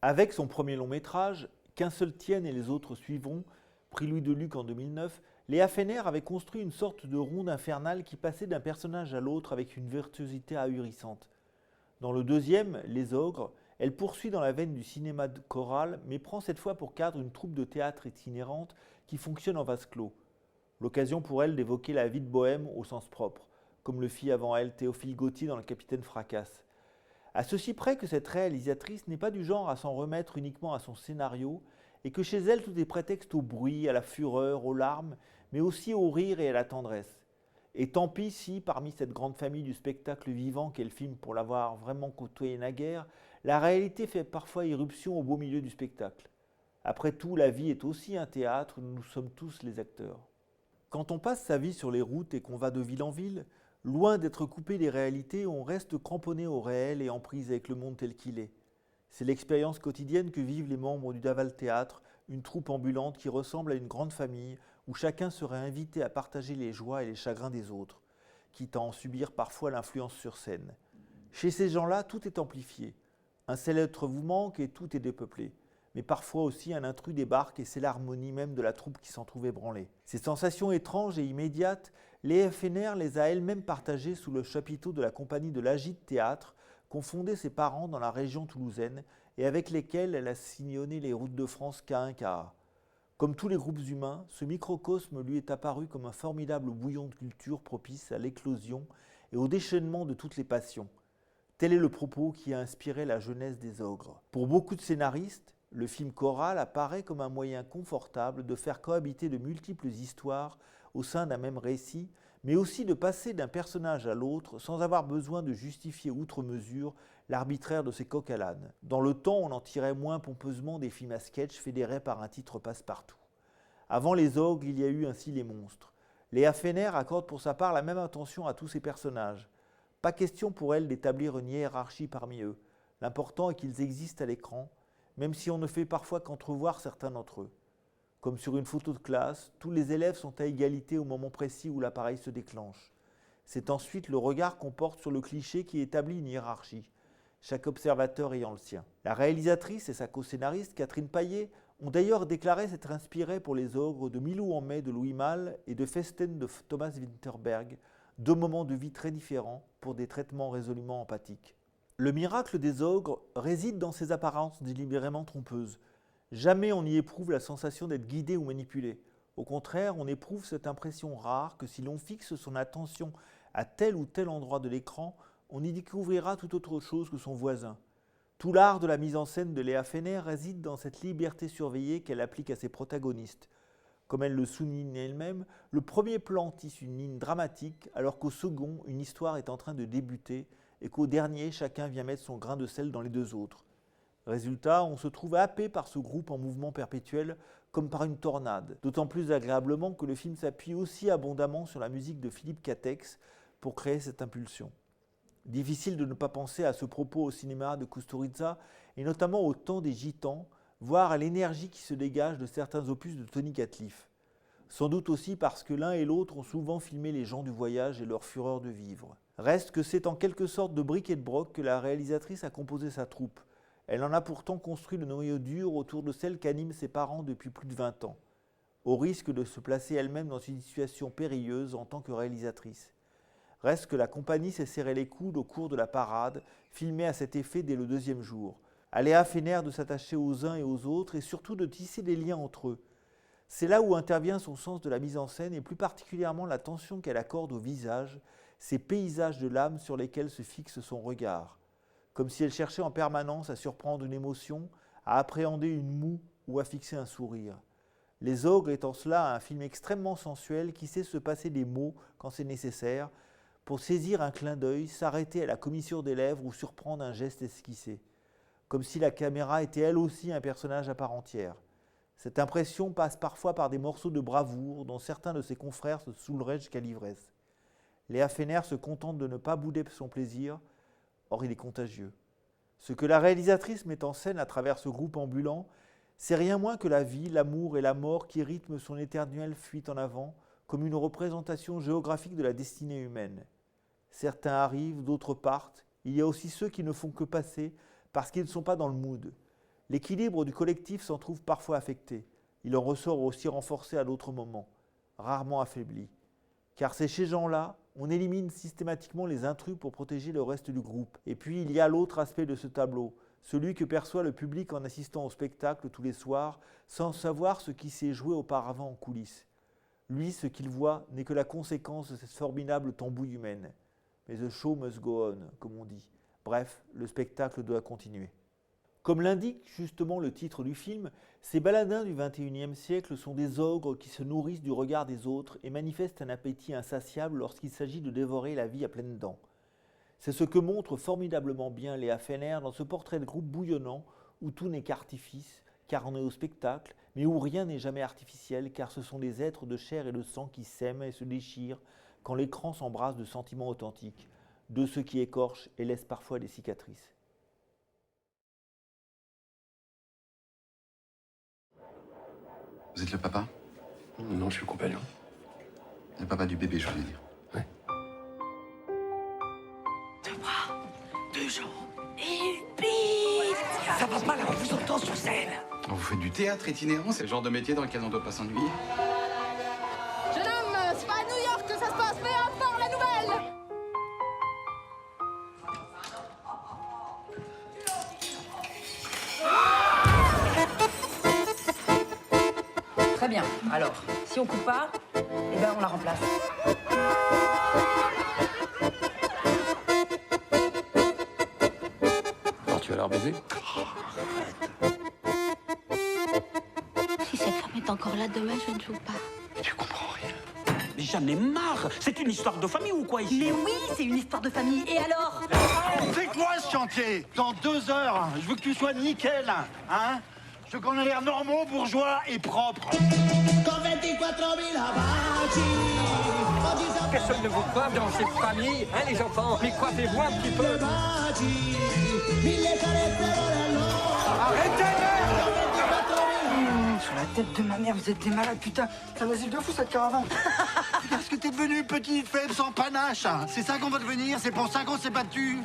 Avec son premier long métrage, Qu'un seul tienne et les autres suivront, prix Louis Deluc en 2009, Léa Fener avait construit une sorte de ronde infernale qui passait d'un personnage à l'autre avec une virtuosité ahurissante. Dans le deuxième, Les Ogres, elle poursuit dans la veine du cinéma choral, mais prend cette fois pour cadre une troupe de théâtre itinérante qui fonctionne en vase clos. L'occasion pour elle d'évoquer la vie de bohème au sens propre, comme le fit avant elle Théophile Gautier dans Le Capitaine Fracasse. À ceci près que cette réalisatrice n'est pas du genre à s'en remettre uniquement à son scénario, et que chez elle tout est prétexte au bruit, à la fureur, aux larmes, mais aussi au rire et à la tendresse. Et tant pis si, parmi cette grande famille du spectacle vivant qu'elle filme pour l'avoir vraiment côtoyé naguère, la réalité fait parfois irruption au beau milieu du spectacle. Après tout, la vie est aussi un théâtre où nous sommes tous les acteurs. Quand on passe sa vie sur les routes et qu'on va de ville en ville, loin d'être coupé des réalités, on reste cramponné au réel et en prise avec le monde tel qu'il est. C'est l'expérience quotidienne que vivent les membres du Daval Théâtre, une troupe ambulante qui ressemble à une grande famille où chacun serait invité à partager les joies et les chagrins des autres, quitte à en subir parfois l'influence sur scène. Chez ces gens-là, tout est amplifié. Un seul être vous manque et tout est dépeuplé. Mais parfois aussi un intrus débarque et c'est l'harmonie même de la troupe qui s'en trouve ébranlée. Ces sensations étranges et immédiates, Léa Fener les a elle-même partagées sous le chapiteau de la compagnie de l'Agite Théâtre, qu'ont fondé ses parents dans la région toulousaine et avec lesquels elle a sillonné les routes de France K1-KA. Comme tous les groupes humains, ce microcosme lui est apparu comme un formidable bouillon de culture propice à l'éclosion et au déchaînement de toutes les passions. Tel est le propos qui a inspiré la jeunesse des Ogres. Pour beaucoup de scénaristes, le film choral apparaît comme un moyen confortable de faire cohabiter de multiples histoires au sein d'un même récit, mais aussi de passer d'un personnage à l'autre sans avoir besoin de justifier outre mesure l'arbitraire de ses coqs à l'âne. Dans le temps, on en tirait moins pompeusement des films à sketch fédérés par un titre passe-partout. Avant les Ogres, il y a eu ainsi les monstres. Léa Fener accorde pour sa part la même attention à tous ces personnages. Pas question pour elle d'établir une hiérarchie parmi eux. L'important est qu'ils existent à l'écran, même si on ne fait parfois qu'entrevoir certains d'entre eux. Comme sur une photo de classe, tous les élèves sont à égalité au moment précis où l'appareil se déclenche. C'est ensuite le regard qu'on porte sur le cliché qui établit une hiérarchie, chaque observateur ayant le sien. La réalisatrice et sa co-scénariste Catherine Paillet ont d'ailleurs déclaré s'être inspirées pour les Ogres de Milou en mai de Louis Malle et de Festen de Thomas Winterberg, deux moments de vie très différents pour des traitements résolument empathiques. Le miracle des Ogres réside dans ces apparences délibérément trompeuses. Jamais on n'y éprouve la sensation d'être guidé ou manipulé. Au contraire, on éprouve cette impression rare que si l'on fixe son attention à tel ou tel endroit de l'écran, on y découvrira tout autre chose que son voisin. Tout l'art de la mise en scène de Léa Fener réside dans cette liberté surveillée qu'elle applique à ses protagonistes. Comme elle le souligne elle-même, le premier plan tisse une ligne dramatique, alors qu'au second, une histoire est en train de débuter et qu'au dernier, chacun vient mettre son grain de sel dans les deux autres. Résultat, on se trouve happé par ce groupe en mouvement perpétuel, comme par une tornade, d'autant plus agréablement que le film s'appuie aussi abondamment sur la musique de Philippe Catex pour créer cette impulsion. Difficile de ne pas penser à ce propos au cinéma de Kusturica, et notamment au temps des Gitans, voire à l'énergie qui se dégage de certains opus de Tony Catliff. Sans doute aussi parce que l'un et l'autre ont souvent filmé les gens du voyage et leur fureur de vivre. Reste que c'est en quelque sorte de bric et de broc que la réalisatrice a composé sa troupe. Elle en a pourtant construit le noyau dur autour de celle qu'animent ses parents depuis plus de 20 ans, au risque de se placer elle-même dans une situation périlleuse en tant que réalisatrice. Reste que la compagnie s'est serré les coudes au cours de la parade, filmée à cet effet dès le deuxième jour. À Léa Fener de s'attacher aux uns et aux autres et surtout de tisser des liens entre eux. C'est là où intervient son sens de la mise en scène et plus particulièrement l'attention qu'elle accorde au visage, ces paysages de l'âme sur lesquels se fixe son regard. Comme si elle cherchait en permanence à surprendre une émotion, à appréhender une moue ou à fixer un sourire. Les Ogres est en cela un film extrêmement sensuel qui sait se passer des mots quand c'est nécessaire, pour saisir un clin d'œil, s'arrêter à la commissure des lèvres ou surprendre un geste esquissé. Comme si la caméra était elle aussi un personnage à part entière. Cette impression passe parfois par des morceaux de bravoure dont certains de ses confrères se saouleraient jusqu'à l'ivresse. Léa Fener se contente de ne pas bouder son plaisir, or il est contagieux. Ce que la réalisatrice met en scène à travers ce groupe ambulant, c'est rien moins que la vie, l'amour et la mort qui rythment son éternelle fuite en avant, comme une représentation géographique de la destinée humaine. Certains arrivent, d'autres partent. Il y a aussi ceux qui ne font que passer parce qu'ils ne sont pas dans le mood. L'équilibre du collectif s'en trouve parfois affecté. Il en ressort aussi renforcé à d'autres moments, rarement affaibli. Car c'est chez ces gens-là, on élimine systématiquement les intrus pour protéger le reste du groupe. Et puis il y a l'autre aspect de ce tableau, celui que perçoit le public en assistant au spectacle tous les soirs, sans savoir ce qui s'est joué auparavant en coulisses. Lui, ce qu'il voit n'est que la conséquence de cette formidable tambouille humaine. Mais the show must go on, comme on dit. Bref, le spectacle doit continuer. Comme l'indique justement le titre du film, ces baladins du XXIe siècle sont des ogres qui se nourrissent du regard des autres et manifestent un appétit insatiable lorsqu'il s'agit de dévorer la vie à pleines dents. C'est ce que montre formidablement bien Léa Fener dans ce portrait de groupe bouillonnant où tout n'est qu'artifice, car on est au spectacle, mais où rien n'est jamais artificiel, car ce sont des êtres de chair et de sang qui s'aiment et se déchirent quand l'écran s'embrasse de sentiments authentiques, de ceux qui écorchent et laissent parfois des cicatrices. Vous êtes le papa? Non, je suis le compagnon. Le papa du bébé, je voulais dire. Ouais. 2 bras, 2 jambes et une bite. Ça va pas là, on vous entend sur scène. Vous faites du théâtre itinérant? C'est le genre de métier dans lequel on doit pas s'ennuyer. Jeune homme, c'est pas à New York que ça se passe, mais à Port la Nouvelle. Très bien. Alors, si on coupe pas, eh ben on la remplace. Alors tu vas leur baiser? Si cette femme est encore là demain, je ne joue pas. Tu comprends rien. Mais j'en ai marre. C'est une histoire de famille ou quoi ici? Mais oui, c'est une histoire de famille. Et alors? C'est quoi ce chantier? Dans 2 heures, je veux que tu sois nickel, hein? Je veux qu'on ait l'air normaux, bourgeois et propres. Personne ne vous coiffe dans cette famille, hein les enfants? Mais coiffez-vous un petit peu. Sur la tête de ma mère, vous êtes des malades, putain. C'est un asile de fou cette caravane. Parce que t'es devenu petit, faible, sans panache. C'est ça qu'on va devenir, c'est pour ça qu'on s'est battu.